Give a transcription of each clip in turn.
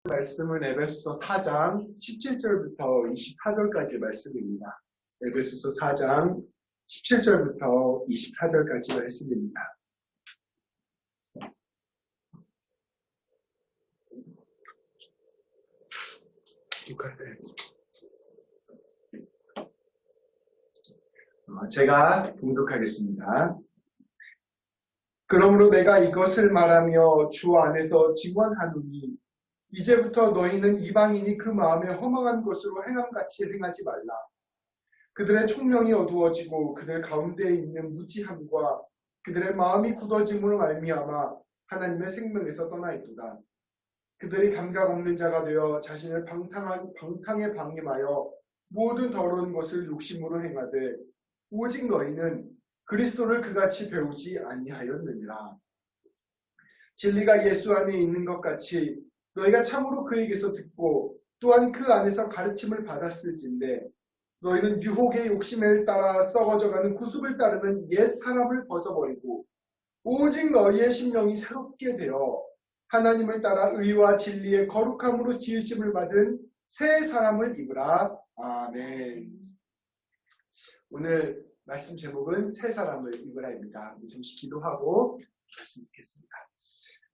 말씀은 에베소서 4장 17절부터 24절까지 말씀입니다. 에베소서 4장 17절부터 24절까지 말씀입니다. 제가 봉독하겠습니다. 그러므로 내가 이것을 말하며 주 안에서 증언하노니 이제부터 너희는 이방인이 그 마음에 허망한 것으로 행함같이 행하지 말라. 그들의 총명이 어두워지고 그들 가운데에 있는 무지함과 그들의 마음이 굳어짐으로 말미암아 하나님의 생명에서 떠나 있도다. 그들이 감각 없는 자가 되어 자신을 방탕에 방임하여 모든 더러운 것을 욕심으로 행하되 오직 너희는 그리스도를 그같이 배우지 아니하였느니라. 진리가 예수 안에 있는 것 같이 너희가 참으로 그에게서 듣고 또한 그 안에서 가르침을 받았을진데 너희는 유혹의 욕심을 따라 썩어져가는 구습을 따르는 옛 사람을 벗어버리고 오직 너희의 심령이 새롭게 되어 하나님을 따라 의와 진리의 거룩함으로 지으심을 받은 새 사람을 입으라. 아멘. 오늘 말씀 제목은 새 사람을 입으라입니다. 잠시 기도하고 말씀 듣겠습니다.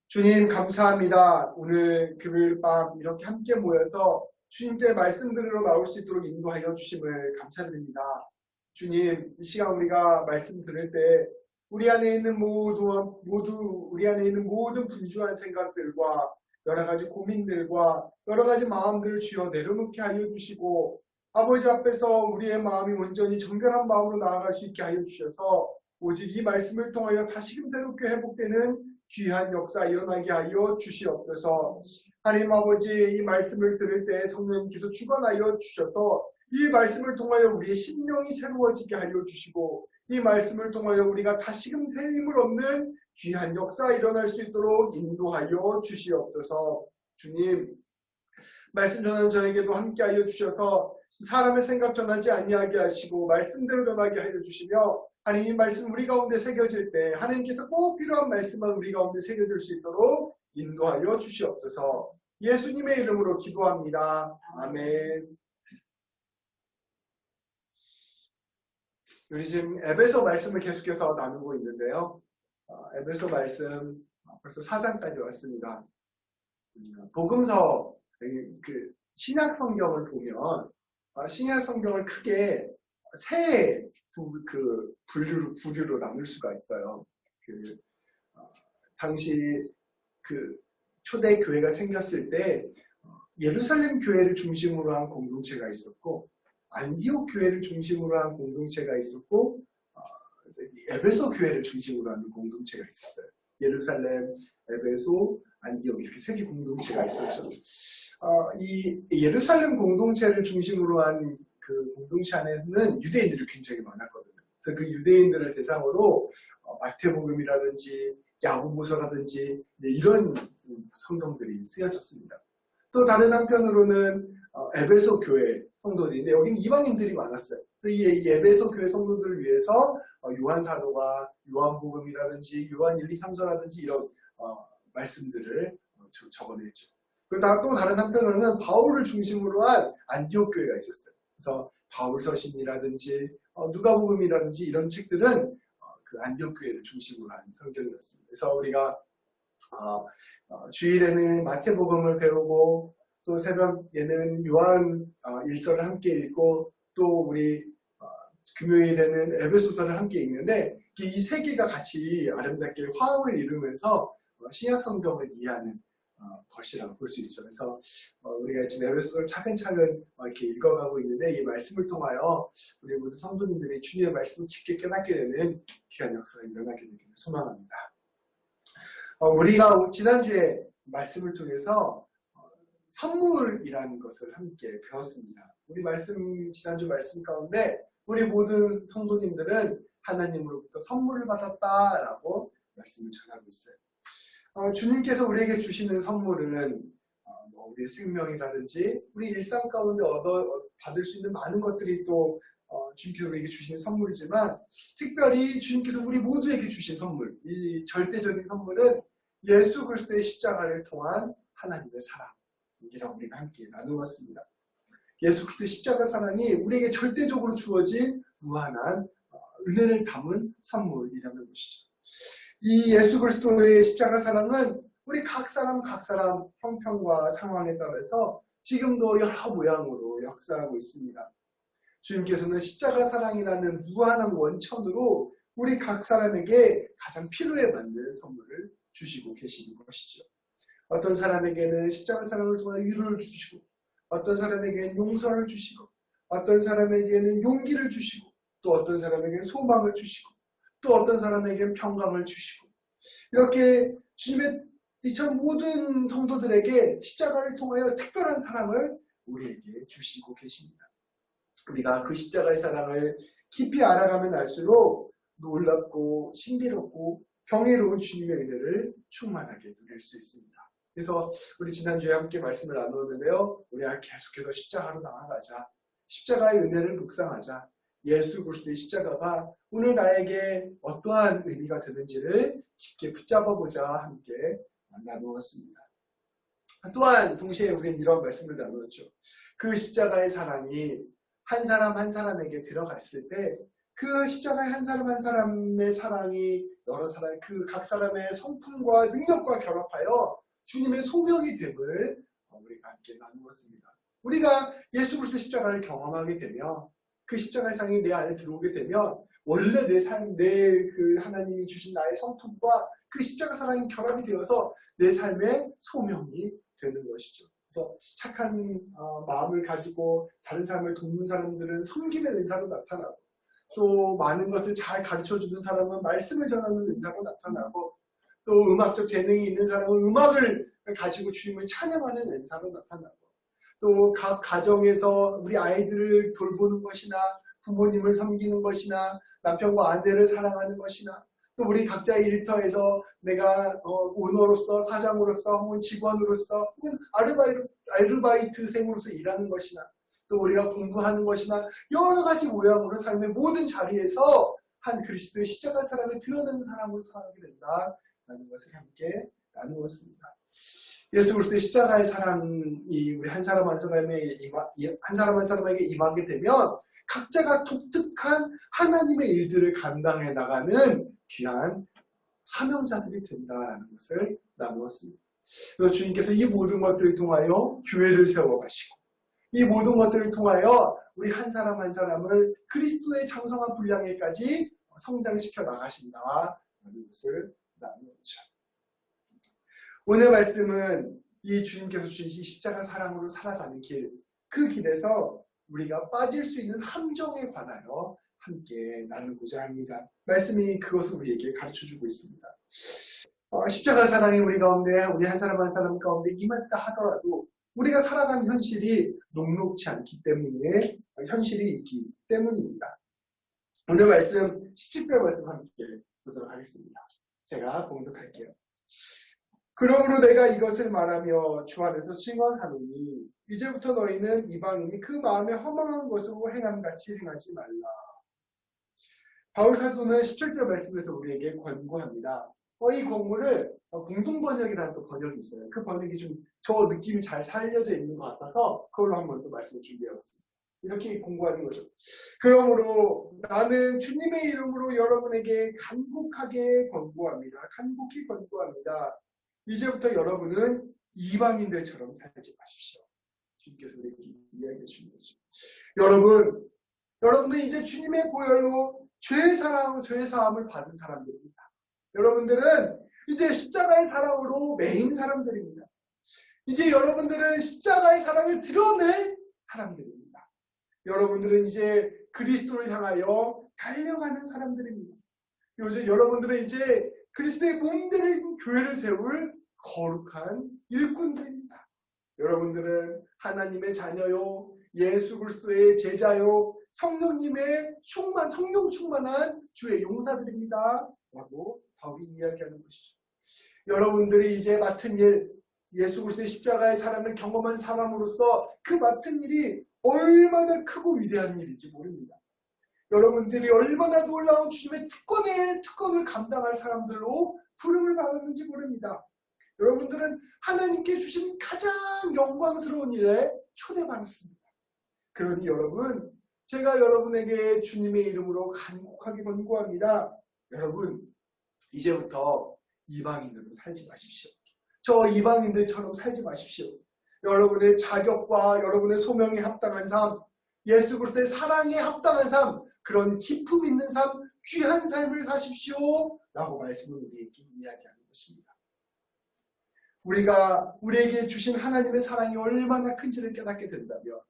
주님 감사합니다. 오늘 금요일 밤 이렇게 함께 모여서 주님께 말씀 들으러 나올 수 있도록 인도하여 주심을 감사드립니다. 주님, 이 시간 우리가 말씀 들을 때 우리 안에 있는 우리 안에 있는 모든 분주한 생각들과 여러 가지 고민들과 여러 가지 마음들을 주여 내려놓게 하여 주시고 아버지 앞에서 우리의 마음이 온전히 정결한 마음으로 나아갈 수 있게 하여 주셔서 오직 이 말씀을 통하여 다시금 새롭게 회복되는 귀한 역사 일어나게 하여 주시옵소서. 하나님 아버지, 이 말씀을 들을 때 성령님께서 주관하여 주셔서 이 말씀을 통하여 우리의 심령이 새로워지게 하여 주시고 이 말씀을 통하여 우리가 다시금 새 힘을 얻는 귀한 역사 일어날 수 있도록 인도하여 주시옵소서. 주님, 말씀 전하는 저에게도 함께하여 주셔서 사람의 생각 전하지 아니하게 하시고 말씀대로 전하게 하여 주시며 하나님 이 말씀 우리 가운데 새겨질 때 하나님께서 꼭 필요한 말씀만 우리 가운데 새겨질 수 있도록 인도하여 주시옵소서. 예수님의 이름으로 기도합니다. 아멘. 우리 지금 에베소 말씀을 계속해서 나누고 있는데요. 에베소 말씀 벌써 4장까지 왔습니다. 복음서 그 신약 성경을 보면 신약 성경을 크게 세 부류로 나눌 수가 있어요. 당시 초대 교회가 생겼을 때 예루살렘 교회를 중심으로 한 공동체가 있었고 안디옥 교회를 중심으로 한 공동체가 있었고 에베소 교회를 중심으로 하는 공동체가 있었어요. 예루살렘, 에베소, 안디옥 이렇게 세 개 공동체가 있었죠. 이 예루살렘 공동체를 중심으로 한 그 공동체 안에서는 유대인들이 굉장히 많았거든요. 그래서 그 유대인들을 대상으로 마태복음이라든지 야고보서라든지 이런 성경들이 쓰여졌습니다. 또 다른 한편으로는 에베소 교회 성도들인데 여기는 이방인들이 많았어요. 그래서 이 에베소 교회 성도들을 위해서 요한 사도가 요한복음이라든지 요한 1, 2, 3서라든지 이런 말씀들을 적어냈죠. 그리고 또 다른 한편으로는 바울을 중심으로 한 안디옥 교회가 있었어요. 그래서 바울 서신이라든지 누가복음이라든지 이런 책들은 그 안디옥 교회를 중심으로 한 성경이었습니다. 그래서 우리가 주일에는 마태복음을 배우고 또 새벽에는 요한 일서를 함께 읽고 또 우리 금요일에는 에베소서를 함께 읽는데 이 세 개가 같이 아름답게 화음을 이루면서 신약 성경을 이해하는 것이라고 볼 수 있죠. 그래서 우리가 지금 에베소서를 차근차근 이렇게 읽어가고 있는데 이 말씀을 통하여 우리 모두 성도님들이 주님의 말씀을 깊게 깨닫게 되는 귀한 역사가 일어나게 되기를 소망합니다. 우리가 지난주에 말씀을 통해서 선물이라는 것을 함께 배웠습니다. 우리 지난주 말씀 가운데 우리 모든 성도님들은 하나님으로부터 선물을 받았다라고 말씀을 전하고 있어요. 주님께서 우리에게 주시는 선물은 우리의 생명이라든지 우리 일상 가운데 받을 수 있는 많은 것들이 또 주님께서 우리에게 주시는 선물이지만 특별히 주님께서 우리 모두에게 주신 선물, 이 절대적인 선물은 예수 그리스도의 십자가를 통한 하나님의 사랑, 얘기랑 우리가 함께 나누었습니다. 예수 그리스도의 십자가 사랑이 우리에게 절대적으로 주어진 무한한 은혜를 담은 선물이라는 것이죠. 이 예수 그리스도의 십자가 사랑은 우리 각 사람 형편과 상황에 따라서 지금도 여러 모양으로 역사하고 있습니다. 주님께서는 십자가 사랑이라는 무한한 원천으로 우리 각 사람에게 가장 필요에 맞는 선물을 주시고 계시는 것이죠. 어떤 사람에게는 십자가 사랑을 통해 위로를 주시고, 어떤 사람에게는 용서를 주시고, 어떤 사람에게는 용기를 주시고, 또 어떤 사람에게는 소망을 주시고, 또 어떤 사람에게는 평강을 주시고, 이렇게 주님의 이처럼 모든 성도들에게 십자가를 통하여 특별한 사랑을 우리에게 주시고 계십니다. 우리가 그 십자가의 사랑을 깊이 알아가면 알수록 놀랍고 신비롭고 경이로운 주님의 은혜를 충만하게 누릴 수 있습니다. 그래서 우리 지난주에 함께 말씀을 나누었는데요. 우리 계속해서 십자가로 나아가자. 십자가의 은혜를 묵상하자. 예수 그리스도의 십자가가 오늘 나에게 어떠한 의미가 되는지를 깊게 붙잡아보자 함께 나누었습니다. 또한 동시에 우리는 이런 말씀을 나누었죠. 그 십자가의 사랑이 한 사람 한 사람에게 들어갔을 때 그 십자가의 한 사람 한 사람의 사랑이 여러 사람 그 각 사람의 성품과 능력과 결합하여 주님의 소명이 됨을 우리가 함께 나누었습니다. 우리가 예수 그리스도의 십자가를 경험하게 되면 그 십자가의 사랑이 내 안에 들어오게 되면 원래 내 삶, 그 하나님이 주신 나의 성품과 그 십자가 사랑이 결합이 되어서 내 삶의 소명이 되는 것이죠. 그래서 착한 마음을 가지고 다른 사람을 돕는 사람들은 섬김의 은사로 나타나고, 또 많은 것을 잘 가르쳐주는 사람은 말씀을 전하는 은사로 나타나고, 또 음악적 재능이 있는 사람은 음악을 가지고 주님을 찬양하는 은사로 나타나고, 또 각 가정에서 우리 아이들을 돌보는 것이나 부모님을 섬기는 것이나 남편과 아내를 사랑하는 것이나 또 우리 각자의 일터에서 내가 오너로서 사장으로서 혹은 직원으로서 혹은 아르바이트생으로서 일하는 것이나 또 우리가 공부하는 것이나 여러 가지 모양으로 삶의 모든 자리에서 한 그리스도의 십자가 사랑을 드러내는 사람으로 살아가게 된다라는 것을 함께 나누었습니다. 예수 그리스도의 십자가의 사랑이 우리 한 사람 한 사람에게 임하게 되면 각자가 독특한 하나님의 일들을 감당해 나가는 귀한 사명자들이 된다라는 것을 나누었습니다. 그래서 주님께서 이 모든 것들을 통하여 교회를 세워가시고 이 모든 것들을 통하여 우리 한 사람 한 사람을 그리스도의 장성한 분량에까지 성장시켜 나가신다라는 것을 나누었죠. 오늘 말씀은 이 주님께서 주신 십자가 사랑으로 살아가는 길, 그 길에서 우리가 빠질 수 있는 함정에 관하여 함께 나누고자 합니다. 말씀이 그것을 우리에게 가르쳐주고 있습니다. 십자가 사랑이 우리 가운데, 우리 한 사람 한 사람 가운데 임했다 하더라도 우리가 살아가는 현실이 녹록지 않기 때문에 현실이 있기 때문입니다. 오늘 말씀 17절 말씀 함께 보도록 하겠습니다. 제가 봉독할게요. 그러므로 내가 이것을 말하며 주 안에서 증언하노니 이제부터 너희는 이방인이 그 마음에 허망한 것으로 행함같이 행하지 말라. 바울 사도는 17절 말씀에서 우리에게 권고합니다. 이 권고를 공동번역이라는 또 번역이 있어요. 그 번역이 좀 저 느낌이 잘 살려져 있는 것 같아서 그걸로 한번 또 말씀을 준비해봤습니다. 이렇게 공고하는 거죠. 그러므로 나는 주님의 이름으로 여러분에게 간곡하게 권고합니다. 간곡히 권고합니다. 이제부터 여러분은 이방인들처럼 살지 마십시오. 주님께서 우리에게 이야기해 주는 거죠. 여러분은 이제 주님의 보혈로 죄사함을 받은 사람들입니다. 여러분들은 이제 십자가의 사랑으로 매인 사람들입니다. 이제 여러분들은 십자가의 사랑을 드러낼 사람들입니다. 여러분들은 이제 그리스도를 향하여 달려가는 사람들입니다. 요즘 여러분들은 이제 그리스도의 몸되는 교회를 세울 거룩한 일꾼들입니다. 여러분들은 하나님의 자녀요, 예수 그리스도의 제자요, 성령님의 성령 충만한 주의 용사들입니다. 라고 바울이 이야기하는 것이죠. 여러분들이 이제 맡은 일, 예수 그리스도의 십자가의 사랑을 경험한 사람으로서 그 맡은 일이 얼마나 크고 위대한 일인지 모릅니다. 여러분들이 얼마나 놀라운 주님의 특권을 감당할 사람들로 부름을 받았는지 모릅니다. 여러분들은 하나님께 주신 가장 영광스러운 일에 초대받았습니다. 그러니 여러분, 제가 여러분에게 주님의 이름으로 간곡하게 권고합니다. 여러분, 이제부터 이방인으로 살지 마십시오. 저 이방인들처럼 살지 마십시오. 여러분의 자격과 여러분의 소명에 합당한 삶, 예수 그리스도의 사랑에 합당한 삶, 그런 기품 있는 삶, 귀한 삶을 사십시오 라고 말씀을 우리에게 이야기하는 것입니다. 우리가 우리에게 주신 하나님의 사랑이 얼마나 큰지를 깨닫게 된다면,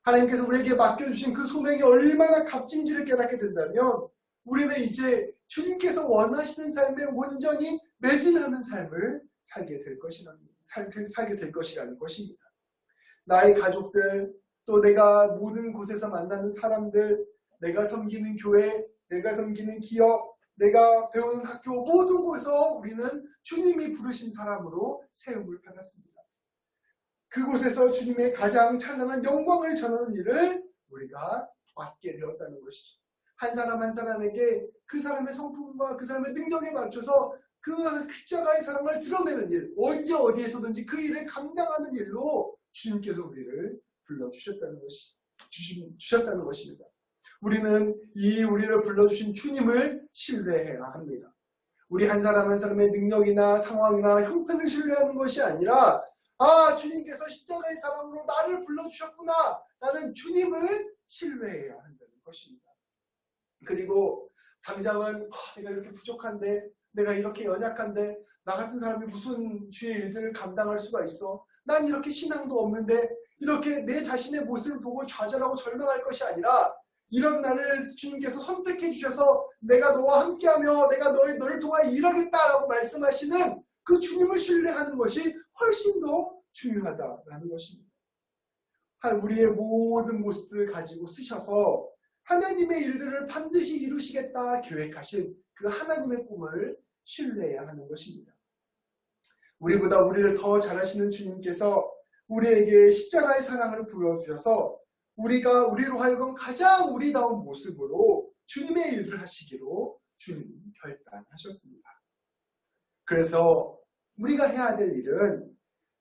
하나님께서 우리에게 맡겨주신 그 소명이 얼마나 값진지를 깨닫게 된다면, 우리는 이제 주님께서 원하시는 삶에 온전히 매진하는 삶을 살게 될 것이라는 것입니다. 나의 가족들, 또 내가 모든 곳에서 만나는 사람들, 내가 섬기는 교회, 내가 섬기는 기업, 내가 배우는 학교, 모든 곳에서 우리는 주님이 부르신 사람으로 세움을 받았습니다. 그곳에서 주님의 가장 찬란한 영광을 전하는 일을 우리가 맡게 되었다는 것이죠. 한 사람 한 사람에게 그 사람의 성품과 그 사람의 능력에 맞춰서 그 십자가의 사랑을 드러내는 일, 언제 어디에서든지 그 일을 감당하는 일로 주님께서 우리를 불러주셨다는 것입니다. 우리는 우리를 불러주신 주님을 신뢰해야 합니다. 우리 한 사람 한 사람의 능력이나 상황이나 형편을 신뢰하는 것이 아니라, 주님께서 십자가의 사랑으로 나를 불러주셨구나, 나는 주님을 신뢰해야 한다는 것입니다. 그리고 당장은 내가 이렇게 부족한데, 내가 이렇게 연약한데, 나 같은 사람이 무슨 주의 일들을 감당할 수가 있어, 난 이렇게 신앙도 없는데, 이렇게 내 자신의 모습을 보고 좌절하고 절망할 것이 아니라, 이런 나를 주님께서 선택해 주셔서 내가 너와 함께하며 내가 너를 통하여 일하겠다라고 말씀하시는 그 주님을 신뢰하는 것이 훨씬 더 중요하다라는 것입니다. 우리의 모든 모습들을 가지고 쓰셔서 하나님의 일들을 반드시 이루시겠다 계획하신 그 하나님의 꿈을 신뢰해야 하는 것입니다. 우리보다 우리를 더 잘하시는 주님께서 우리에게 십자가의 사랑을 부여주셔서 우리로 하여금 가장 우리다운 모습으로 주님의 일을 하시기로 주님이 결단하셨습니다. 그래서 우리가 해야 될 일은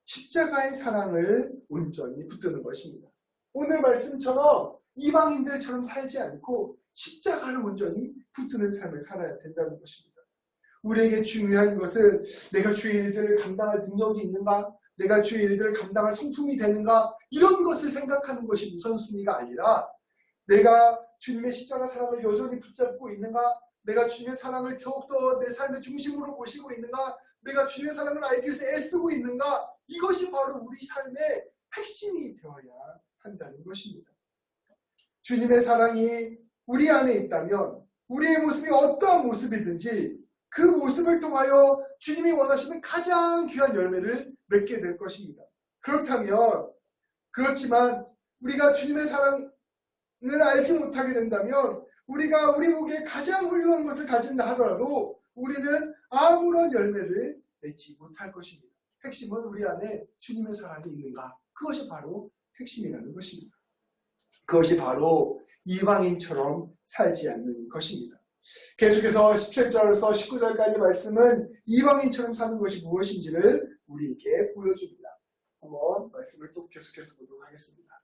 십자가의 사랑을 온전히 붙드는 것입니다. 오늘 말씀처럼 이방인들처럼 살지 않고 십자가를 온전히 붙드는 삶을 살아야 된다는 것입니다. 우리에게 중요한 것은 내가 주의 일들을 감당할 능력이 있는가? 내가 주의 일들을 감당할 성품이 되는가? 이런 것을 생각하는 것이 우선순위가 아니라, 내가 주님의 십자가 사랑을 여전히 붙잡고 있는가? 내가 주님의 사랑을 더욱더 내 삶의 중심으로 모시고 있는가? 내가 주님의 사랑을 알기 위해서 애쓰고 있는가? 이것이 바로 우리 삶의 핵심이 되어야 한다는 것입니다. 주님의 사랑이 우리 안에 있다면 우리의 모습이 어떠한 모습이든지 그 모습을 통하여 주님이 원하시는 가장 귀한 열매를 맺게 될 것입니다. 그렇지만 우리가 주님의 사랑을 알지 못하게 된다면, 우리가 우리 보기에 가장 훌륭한 것을 가진다 하더라도 우리는 아무런 열매를 맺지 못할 것입니다. 핵심은 우리 안에 주님의 사랑이 있는가? 그것이 바로 핵심이라는 것입니다. 그것이 바로 이방인처럼 살지 않는 것입니다. 계속해서 17절에서 19절까지 말씀은 이방인처럼 사는 것이 무엇인지를 우리에게 보여줍니다. 한번 말씀을 또 계속해서 보도록 하겠습니다.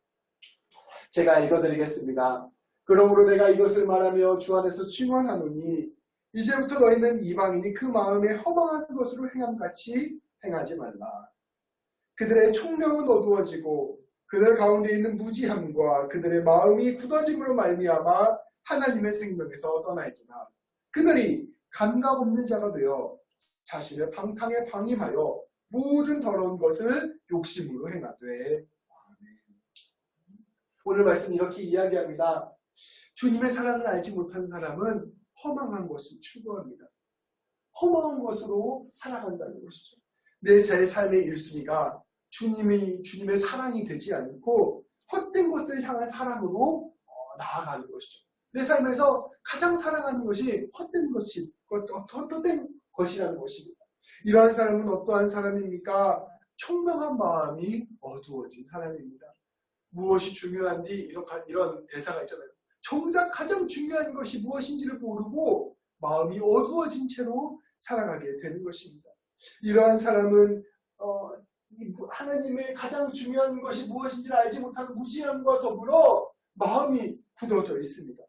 제가 읽어드리겠습니다. 그러므로 내가 이것을 말하며 주 안에서 증언하노니 이제부터 너희는 이방인이 그 마음에 허망한 것으로 행함같이 행하지 말라. 그들의 총명은 어두워지고 그들 가운데 있는 무지함과 그들의 마음이 굳어짐으로 말미암아 하나님의 생명에서 떠나있구나. 그들이 감각 없는 자가 되어 자신의 방탕에 방임하여 모든 더러운 것을 욕심으로 행하되. 아멘. 오늘 말씀 이렇게 이야기합니다. 주님의 사랑을 알지 못한 사람은 허망한 것을 추구합니다. 허망한 것으로 살아간다는 것이죠. 내 삶의 1순위가 주님의 사랑이 되지 않고 헛된 것들을 향한 사랑으로 나아가는 것이죠. 내 삶에서 가장 사랑하는 것이 헛된 것이라는 것입니다. 이러한 사람은 어떠한 사람입니까? 총명한 마음이 어두워진 사람입니다. 무엇이 중요한지 이런 대사가 있잖아요. 정작 가장 중요한 것이 무엇인지를 모르고 마음이 어두워진 채로 살아가게 되는 것입니다. 이러한 사람은 하나님의 가장 중요한 것이 무엇인지 알지 못하는 무지함과 더불어 마음이 굳어져 있습니다.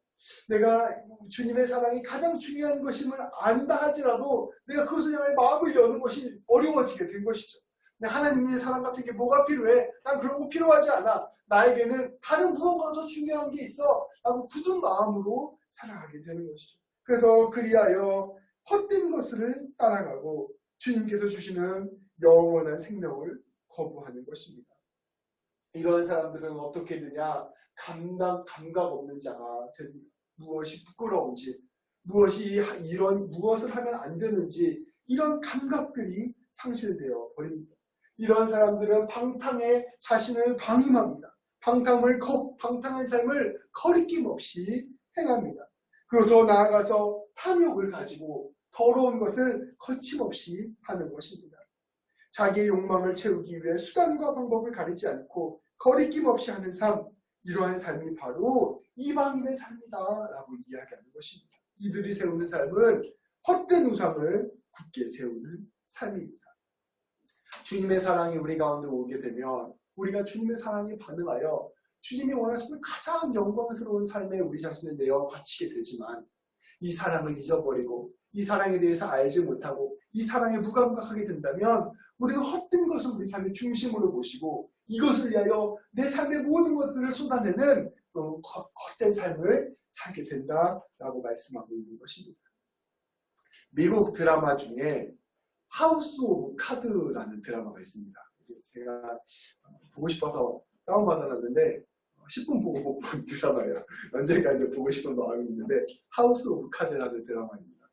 내가 주님의 사랑이 가장 중요한 것임을 안다 할지라도 내가 그것을 향해 마음을 여는 것이 어려워지게 된 것이죠. 하나님의 사랑 같은 게 뭐가 필요해? 난 그런 거 필요하지 않아. 나에게는 다른 무엇보다 더 중요한 게 있어. 라고 굳은 마음으로 살아가게 되는 것이죠. 그래서 그리하여 헛된 것을 따라가고 주님께서 주시는 영원한 생명을 거부하는 것입니다. 이런 사람들은 어떻게 되냐? 감각 없는 자가 됩니다. 무엇이 부끄러운지, 무엇을 하면 안 되는지, 이런 감각들이 상실되어 버립니다. 이런 사람들은 방탕에 자신을 방임합니다. 방탕한 삶을 거리낌 없이 행합니다. 그리고 더 나아가서 탐욕을 가지고 더러운 것을 거침없이 하는 것입니다. 자기의 욕망을 채우기 위해 수단과 방법을 가리지 않고 거리낌 없이 하는 삶, 이러한 삶이 바로 이방인의 삶이다라고 이야기하는 것입니다. 이들이 세우는 삶은 헛된 우상을 굳게 세우는 삶입니다. 주님의 사랑이 우리 가운데 오게 되면 우리가 주님의 사랑에 반응하여 주님이 원하시는 가장 영광스러운 삶에 우리 자신을 내어 바치게 되지만 이 사랑을 잊어버리고 이 사랑에 대해서 알지 못하고 이 사랑에 무감각하게 된다면 우리는 헛된 것을 우리 삶의 중심으로 모시고 이것을 위하여 내 삶의 모든 것들을 쏟아내는 헛된 삶을 살게 된다라고 말씀하고 있는 것입니다. 미국 드라마 중에 하우스 오브 카드라는 드라마가 있습니다. 제가 보고 싶어서 다운받아놨는데 10분 보고 못 본 드라마예요. 언제까 이제 보고 싶은 마음이 있는데 하우스 오브 카드라는 드라마입니다.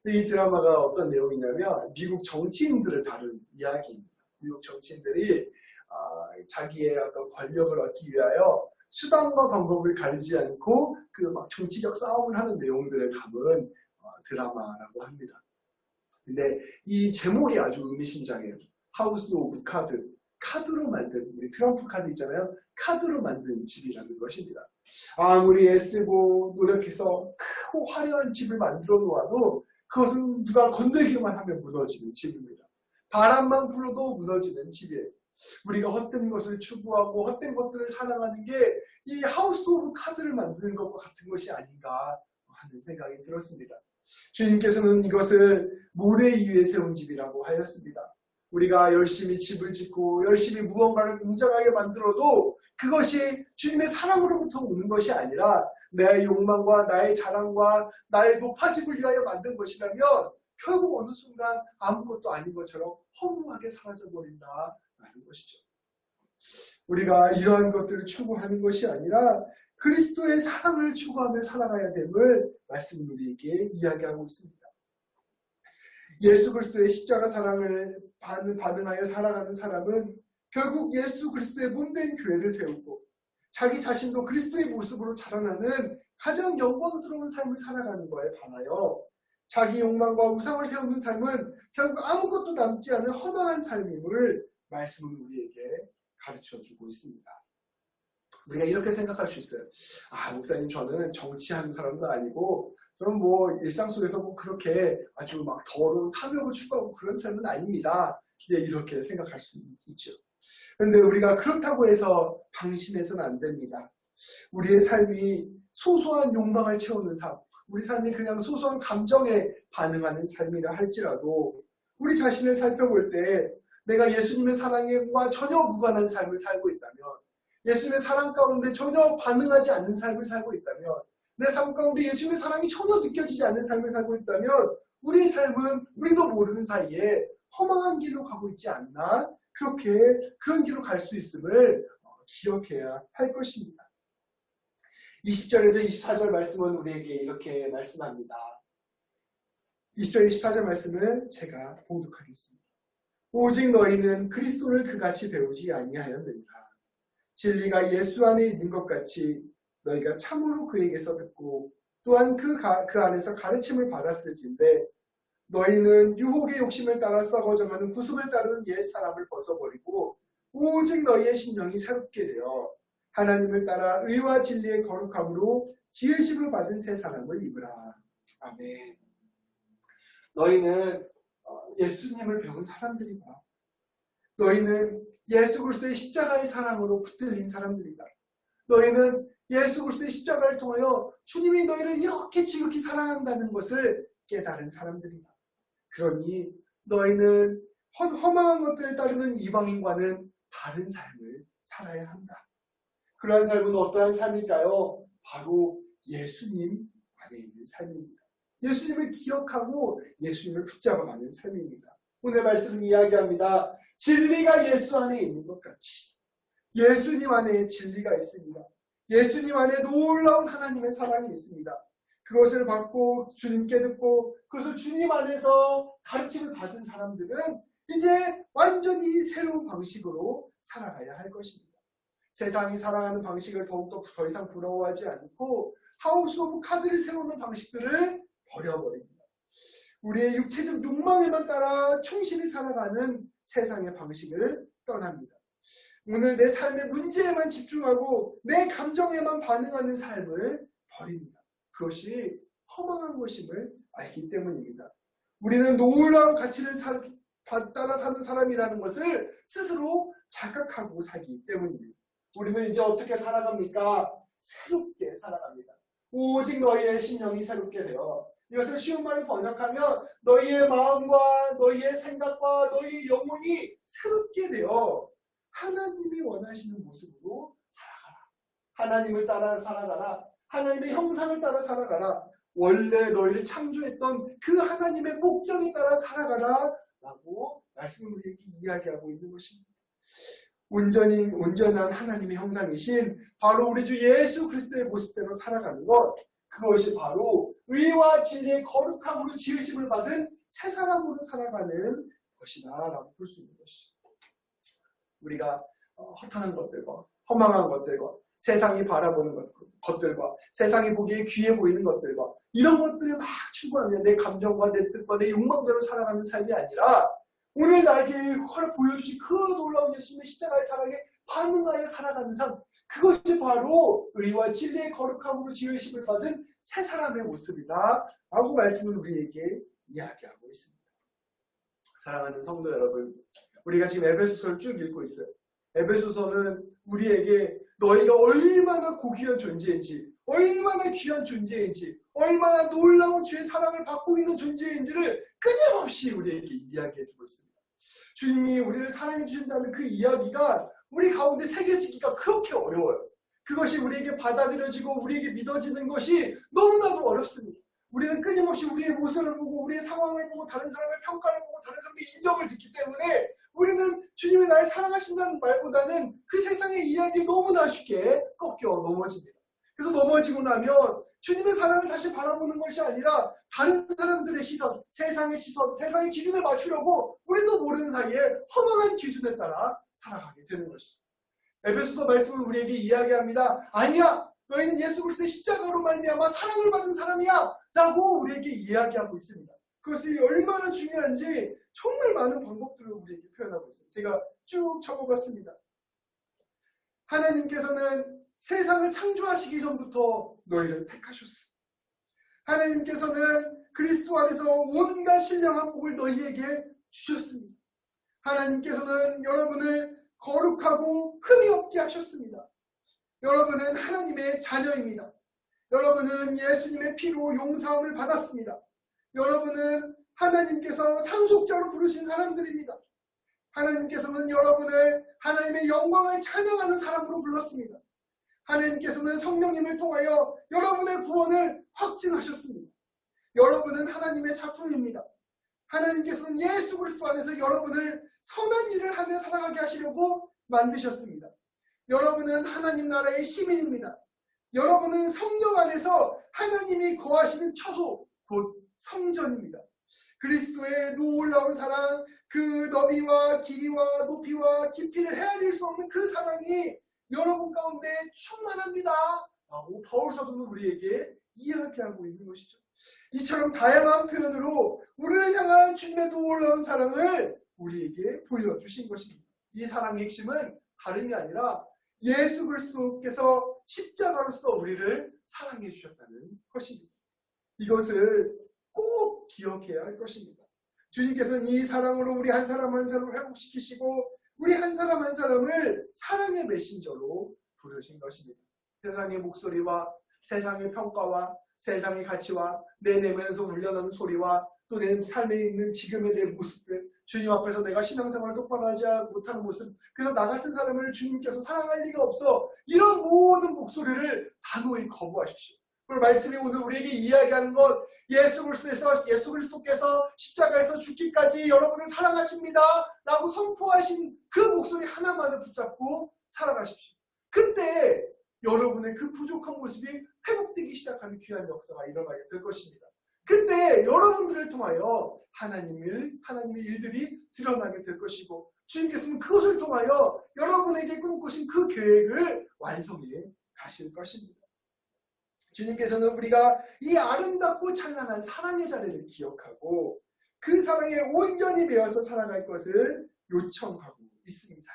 이 드라마가 어떤 내용이냐면 미국 정치인들을 다룬 이야기입니다. 미국 정치인들이 자기의 어떤 권력을 얻기 위하여 수단과 방법을 가리지 않고 막 정치적 싸움을 하는 내용들을 담은 드라마라고 합니다. 근데 이 제목이 아주 의미심장해요. 하우스 오브 카드. 카드로 만든, 우리 트럼프 카드 있잖아요. 카드로 만든 집이라는 것입니다. 아무리 애쓰고 노력해서 크고 화려한 집을 만들어 놓아도 그것은 누가 건들기만 하면 무너지는 집입니다. 바람만 불어도 무너지는 집이에요. 우리가 헛된 것을 추구하고 헛된 것들을 사랑하는 게 이 하우스 오브 카드를 만드는 것과 같은 것이 아닌가 하는 생각이 들었습니다. 주님께서는 이것을 모래 위에 세운 집이라고 하였습니다. 우리가 열심히 집을 짓고 열심히 무언가를 웅장하게 만들어도 그것이 주님의 사랑으로부터 오는 것이 아니라 내 욕망과 나의 자랑과 나의 높아짐을 위하여 만든 것이라면 결국 어느 순간 아무것도 아닌 것처럼 허무하게 사라져버린다라는 것이죠. 우리가 이러한 것들을 추구하는 것이 아니라 그리스도의 사랑을 추구하며 살아가야 됨을 말씀을 우리에게 이야기하고 있습니다. 예수 그리스도의 십자가 사랑을 반응하여 살아가는 사람은 결국 예수 그리스도의 몸된 교회를 세우고 자기 자신도 그리스도의 모습으로 자라나는 가장 영광스러운 삶을 살아가는 것에 반하여 자기 욕망과 우상을 세우는 삶은 결국 아무것도 남지 않은 허망한 삶임을 말씀은 우리에게 가르쳐주고 있습니다. 우리가 이렇게 생각할 수 있어요. 목사님 저는 정치하는 사람도 아니고 저는 일상 속에서 그렇게 아주 막 더러운 탐욕을 추구하고 그런 삶은 아닙니다. 이제 이렇게 생각할 수 있죠. 그런데 우리가 그렇다고 해서 방심해서는 안 됩니다. 우리의 삶이 소소한 욕망을 채우는 삶, 우리 삶이 그냥 소소한 감정에 반응하는 삶이라 할지라도 우리 자신을 살펴볼 때 내가 예수님의 사랑과 전혀 무관한 삶을 살고 있다면, 예수님의 사랑 가운데 전혀 반응하지 않는 삶을 살고 있다면, 내 삶 가운데 예수님의 사랑이 전혀 느껴지지 않는 삶을 살고 있다면 우리의 삶은 우리도 모르는 사이에 허망한 길로 가고 있지 않나, 그런 길로 갈 수 있음을 기억해야 할 것입니다. 20절에서 24절 말씀은 우리에게 이렇게 말씀합니다. 20절 24절 말씀은 제가 봉독하겠습니다. 오직 너희는 그리스도를 그같이 배우지 아니하였느니라. 진리가 예수 안에 있는 것 같이 너희가 참으로 그에게서 듣고 또한 그 안에서 가르침을 받았을진데 너희는 유혹의 욕심을 따라 썩어져가는 구습을 따르는 옛 사람을 벗어버리고 오직 너희의 심령이 새롭게 되어 하나님을 따라 의와 진리의 거룩함으로 지으심을 받은 새 사람을 입으라. 아멘. 너희는 예수님을 배운 사람들이다. 너희는 예수 그리스도의 십자가의 사랑으로 붙들린 사람들이다. 너희는 예수 그리스도의 십자가를 통하여 주님이 너희를 이렇게 지극히 사랑한다는 것을 깨달은 사람들이다. 그러니 너희는 허망한 것들을 따르는 이방인과는 다른 삶을 살아야 한다. 그러한 삶은 어떠한 삶일까요? 바로 예수님 안에 있는 삶입니다. 예수님을 기억하고 예수님을 붙잡아가는 삶입니다. 오늘 말씀은 이야기합니다. 진리가 예수 안에 있는 것 같이 예수님 안에 진리가 있습니다. 예수님 안에 놀라운 하나님의 사랑이 있습니다. 그것을 받고 주님께 듣고 그것을 주님 안에서 가르침을 받은 사람들은 이제 완전히 새로운 방식으로 살아가야 할 것입니다. 세상이 살아가는 방식을 더욱더 더 이상 부러워하지 않고 하우스 오브 카드를 세우는 방식들을 버려버립니다. 우리의 육체적 욕망에만 따라 충실히 살아가는 세상의 방식을 떠납니다. 오늘 내 삶의 문제에만 집중하고 내 감정에만 반응하는 삶을 버립니다. 그것이 허망한 것임을 알기 때문입니다. 우리는 놀라운 가치를 따라 사는 사람이라는 것을 스스로 자각하고 살기 때문입니다. 우리는 이제 어떻게 살아갑니까? 새롭게 살아갑니다. 오직 너희의 심령이 새롭게 되어 이것을 쉬운 말로 번역하면 너희의 마음과 너희의 생각과 너희의 영혼이 새롭게 되어 하나님이 원하시는 모습으로 살아가라. 하나님을 따라 살아가라. 하나님의 형상을 따라 살아가라. 원래 너희를 창조했던 그 하나님의 목적에 따라 살아가라 라고 말씀을 우리에게 이야기하고 있는 것입니다. 온전한 하나님의 형상이신 바로 우리 주 예수 그리스도의 모습대로 살아가는 것, 그것이 바로 의와 진리의 거룩함으로 지으심을 받은 새 사람으로 살아가는 것이다 라고 볼 수 있는 것이죠. 우리가 허탄한 것들과 허망한 것들과 세상이 바라보는 것들과 세상이 보기에 귀해 보이는 것들과 이런 것들을 막 추구하며 내 감정과 내 뜻과 내 욕망대로 살아가는 삶이 아니라 오늘 나에게 보여주신 그 놀라운 예수님의 십자가의 사랑에 반응하여 살아가는 삶, 그것이 바로 의와 진리의 거룩함으로 지으심을 받은 새 사람의 모습이다 라고 말씀을 우리에게 이야기하고 있습니다. 사랑하는 성도 여러분, 우리가 지금 에베소서를 쭉 읽고 있어요. 에베소서는 우리에게 너희가 얼마나 고귀한 존재인지, 얼마나 귀한 존재인지, 얼마나 놀라운 주의 사랑을 받고 있는 존재인지를 끊임없이 우리에게 이야기해주고 있습니다. 주님이 우리를 사랑해 주신다는 그 이야기가 우리 가운데 새겨지기가 그렇게 어려워요. 그것이 우리에게 받아들여지고 우리에게 믿어지는 것이 너무나도 어렵습니다. 우리는 끊임없이 우리의 모습을 보고 우리의 상황을 보고 다른 사람의 평가를 보고 다른 사람의 인정을 듣기 때문에 우리는 주님이 나를 사랑하신다는 말보다는 그 세상의 이야기에 너무나 쉽게 꺾여 넘어집니다. 그래서 넘어지고 나면 주님의 사랑을 다시 바라보는 것이 아니라 다른 사람들의 시선, 세상의 시선, 세상의 기준에 맞추려고 우리도 모르는 사이에 허망한 기준에 따라 살아가게 되는 것이죠. 에베소서 말씀을 우리에게 이야기합니다. 아니야! 너희는 예수 그리스도의 십자가로 말미암아 사랑을 받은 사람이야! 라고 우리에게 이야기하고 있습니다. 그것이 얼마나 중요한지 정말 많은 방법들을 우리에게 표현하고 있습니다. 제가 쭉 적어봤습니다. 하나님께서는 세상을 창조하시기 전부터 너희를 택하셨습니다. 하나님께서는 그리스도 안에서 온갖 신령한 복을 너희에게 주셨습니다. 하나님께서는 여러분을 거룩하고 흠이 없게 하셨습니다. 여러분은 하나님의 자녀입니다. 여러분은 예수님의 피로 용서함을 받았습니다. 여러분은 하나님께서 상속자로 부르신 사람들입니다. 하나님께서는 여러분을 하나님의 영광을 찬양하는 사람으로 불렀습니다. 하나님께서는 성령님을 통하여 여러분의 구원을 확증하셨습니다. 여러분은 하나님의 작품입니다. 하나님께서는 예수 그리스도 안에서 여러분을 선한 일을 하며 살아가게 하시려고 만드셨습니다. 여러분은 하나님 나라의 시민입니다. 여러분은 성령 안에서 하나님이 거하시는 처소, 곧 성전입니다. 그리스도의 놀라운 사랑, 그 너비와 길이와 높이와 깊이를 헤아릴 수 없는 그 사랑이 여러분 가운데 충만합니다 라고 바울 사도는 우리에게 이야기하고 있는 것이죠. 이처럼 다양한 표현으로 우리를 향한 주님의 놀라운 사랑을 우리에게 보여주신 것입니다. 이 사랑의 핵심은 다름이 아니라 예수 그리스도께서 십자가로서 우리를 사랑해 주셨다는 것입니다. 이것을 꼭 기억해야 할 것입니다. 주님께서는 이 사랑으로 우리 한 사람 한 사람을 회복시키시고 우리 한 사람 한 사람을 사랑의 메신저로 부르신 것입니다. 세상의 목소리와 세상의 평가와 세상의 가치와 내 내면에서 울려나는 소리와 또 내 삶에 있는 지금의 내 모습들, 주님 앞에서 내가 신앙생활을 똑바로 하지 못하는 모습, 그래서 나 같은 사람을 주님께서 사랑할 리가 없어, 이런 모든 목소리를 단호히 거부하십시오. 오늘 말씀이 오늘 우리에게 이야기하는 것, 예수 그리스도께서 십자가에서 죽기까지 여러분을 사랑하십니다 라고 선포하신 그 목소리 하나만을 붙잡고 살아가십시오. 그때 여러분의 그 부족한 모습이 회복되기 시작하는 귀한 역사가 일어나게 될 것입니다. 그때 여러분들을 통하여 하나님의 일들이 드러나게 될 것이고 주님께서는 그것을 통하여 여러분에게 꿈꾸신 그 계획을 완성해 가실 것입니다. 주님께서는 우리가 이 아름답고 찬란한 사랑의 자리를 기억하고 그 사랑에 온전히 배어서 살아갈 것을 요청하고 있습니다.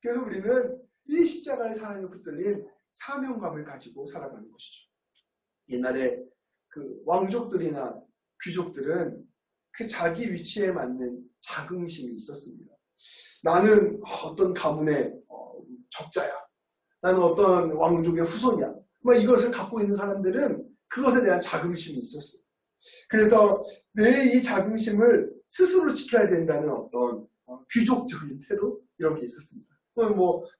그래서 우리는 이 십자가의 사랑에 붙들린 사명감을 가지고 살아가는 것이죠. 옛날에 그 왕족들이나 귀족들은 그 자기 위치에 맞는 자긍심이 있었습니다. 나는 어떤 가문의 적자야. 나는 어떤 왕족의 후손이야. 이것을 갖고 있는 사람들은 그것에 대한 자긍심이 있었어요. 그래서 내 이 자긍심을 스스로 지켜야 된다는 어떤 귀족적인 태도 이런 게 있었습니다.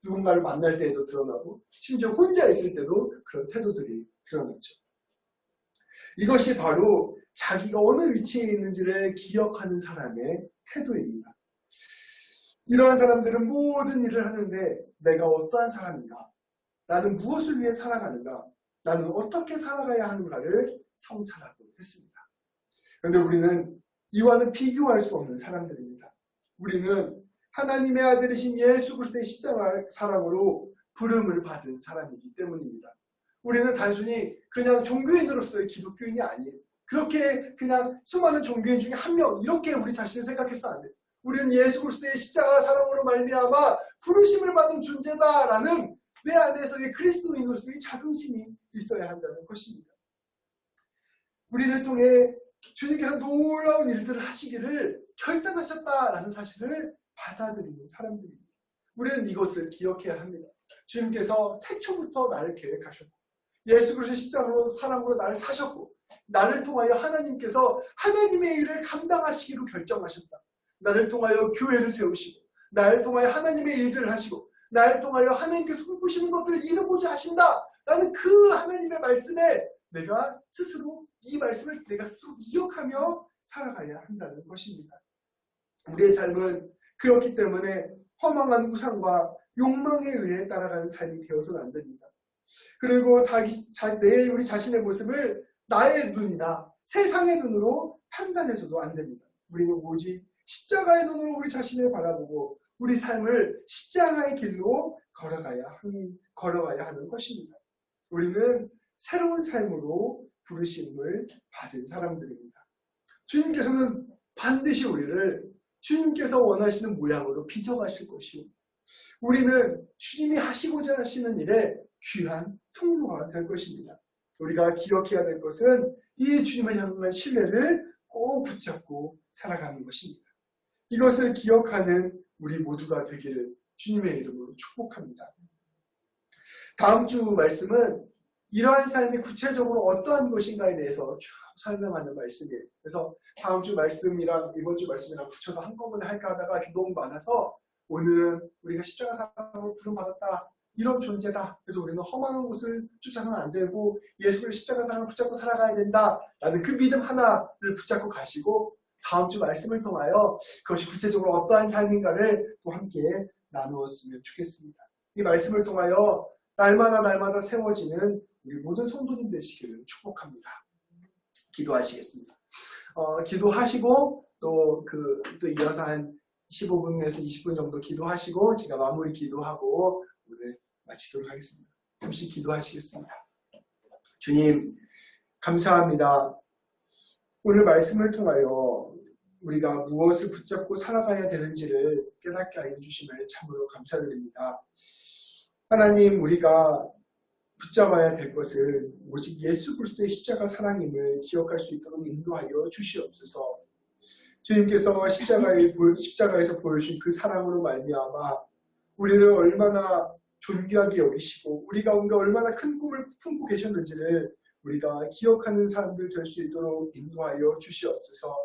누군가를 만날 때에도 드러나고 심지어 혼자 있을 때도 그런 태도들이 드러났죠. 이것이 바로 자기가 어느 위치에 있는지를 기억하는 사람의 태도입니다. 이러한 사람들은 모든 일을 하는데 내가 어떠한 사람인가? 나는 무엇을 위해 살아가는가? 나는 어떻게 살아가야 하는가를 성찰하고 했습니다. 그런데 우리는 이와는 비교할 수 없는 사람들입니다. 우리는 하나님의 아들이신 예수 그리스도의 십자가 사랑으로 부름을 받은 사람이기 때문입니다. 우리는 단순히 그냥 종교인으로서의 기독교인이 아니에요. 그렇게 그냥 수많은 종교인 중에 한 명 이렇게 우리 자신을 생각해서는 안 돼요. 우리는 예수 그리스도의 십자가 사랑으로 말미암아 부르심을 받은 존재다라는 내 안에서의 그리스도인으로서의 자긍심이 있어야 한다는 것입니다. 우리를 통해 주님께서 놀라운 일들을 하시기를 결단하셨다라는 사실을 받아들이는 사람들입니다. 우리는 이것을 기억해야 합니다. 주님께서 태초부터 나를 계획하셨고 예수 그리스도의 십자가로 사랑으로 나를 사셨고 나를 통하여 하나님께서 하나님의 일을 감당하시기로 결정하셨다. 나를 통하여 교회를 세우시고 나를 통하여 하나님의 일들을 하시고 나를 통하여 하나님께서 꿈꾸시는 것들을 이루고자 하신다 라는 그 하나님의 말씀에 내가 스스로 이 말씀을 내가 스스로 기억하며 살아가야 한다는 것입니다. 우리의 삶은 그렇기 때문에 허망한 우상과 욕망에 의해 따라가는 삶이 되어서는 안 됩니다. 그리고 우리 자신의 모습을 나의 눈이나 세상의 눈으로 판단해서도 안 됩니다. 우리는 오직 십자가의 눈으로 우리 자신을 바라보고 우리 삶을 십자가의 길로 걸어가야 하는 것입니다. 우리는 새로운 삶으로 부르심을 받은 사람들입니다. 주님께서는 반드시 우리를 주님께서 원하시는 모양으로 빚어가실 것이요. 우리는 주님이 하시고자 하시는 일에 귀한 통로가 될 것입니다. 우리가 기억해야 될 것은 이 주님을 향한 신뢰를 꼭 붙잡고 살아가는 것입니다. 이것을 기억하는 우리 모두가 되기를 주님의 이름으로 축복합니다. 다음 주 말씀은 이러한 삶이 구체적으로 어떠한 것인가에 대해서 쭉 설명하는 말씀이에요. 그래서 다음 주 말씀이랑 이번 주 말씀이랑 붙여서 한꺼번에 할까 하다가 너무 많아서 오늘은 우리가 십자가 사랑으로 부름받았다. 이런 존재다. 그래서 우리는 험한 곳을 쫓아서는 안 되고 예수를 십자가 사랑을 붙잡고 살아가야 된다라는 그 믿음 하나를 붙잡고 가시고 다음 주 말씀을 통하여 그것이 구체적으로 어떠한 삶인가를 또 함께 나누었으면 좋겠습니다. 이 말씀을 통하여 날마다 세워지는 우리 모든 성도님 되시기를 축복합니다. 기도하시겠습니다. 기도하시고 또 이어서 한 15분에서 20분 정도 기도하시고 제가 마무리 기도하고 오늘 마치도록 하겠습니다. 잠시 기도하시겠습니다. 주님 감사합니다. 오늘 말씀을 통하여 우리가 무엇을 붙잡고 살아가야 되는지를 깨닫게 하여 주심을 참으로 감사드립니다. 하나님, 우리가 붙잡아야 될 것은 오직 예수 그리스도의 십자가 사랑임을 기억할 수 있도록 인도하여 주시옵소서. 주님께서 십자가에서 보여준 그 사랑으로 말미암아 우리를 얼마나 존귀하게 여기시고 우리 가운데 얼마나 큰 꿈을 품고 계셨는지를 우리가 기억하는 사람들 될 수 있도록 인도하여 주시옵소서.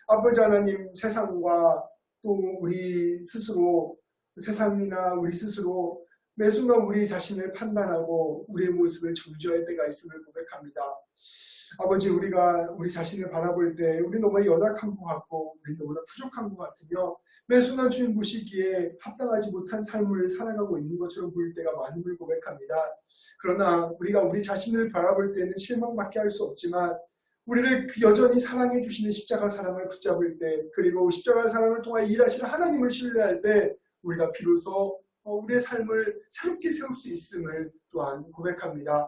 아버지 하나님, 세상과 또 우리 스스로, 세상이나 우리 스스로 매 순간 우리 자신을 판단하고 우리의 모습을 정죄할 때가 있음을 고백합니다. 아버지, 우리가 우리 자신을 바라볼 때 우리 너무 연약한 것 같고 우리 너무나 부족한 것 같으며 매 순간 주님 보시기에 합당하지 못한 삶을 살아가고 있는 것처럼 보일 때가 많음을 고백합니다. 그러나 우리가 우리 자신을 바라볼 때는 실망밖에 할 수 없지만 우리를 여전히 사랑해 주시는 십자가 사랑을 붙잡을 때, 그리고 십자가 사랑을 통해 일하시는 하나님을 신뢰할 때 우리가 비로소 우리의 삶을 새롭게 세울 수 있음을 또한 고백합니다.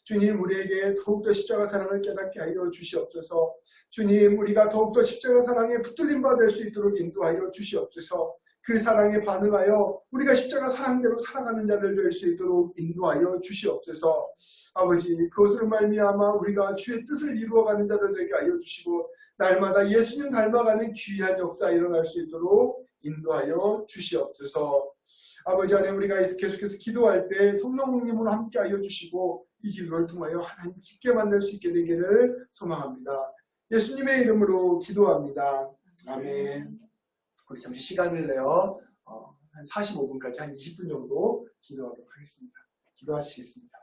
주님, 우리에게 더욱더 십자가 사랑을 깨닫게 하여 주시옵소서. 주님, 우리가 더욱더 십자가 사랑에 붙들림 받을 수 있도록 인도하여 주시옵소서. 그 사랑에 반응하여 우리가 십자가 사랑대로 살아가는 자들 될 수 있도록 인도하여 주시옵소서. 아버지, 그것으로 말미암아 우리가 주의 뜻을 이루어가는 자들 되게 하여 주시고 날마다 예수님 닮아가는 귀한 역사 일어날 수 있도록 인도하여 주시옵소서. 아버지 안에 우리가 계속해서 기도할 때 성령님으로 함께 하여 주시고 이 기도를 통하여 하나님 깊게 만날 수 있게 되기를 소망합니다. 예수님의 이름으로 기도합니다. 아멘. 우리 잠시 시간을 내어 한 45분까지 한 20분 정도 기도하도록 하겠습니다. 기도하시겠습니다.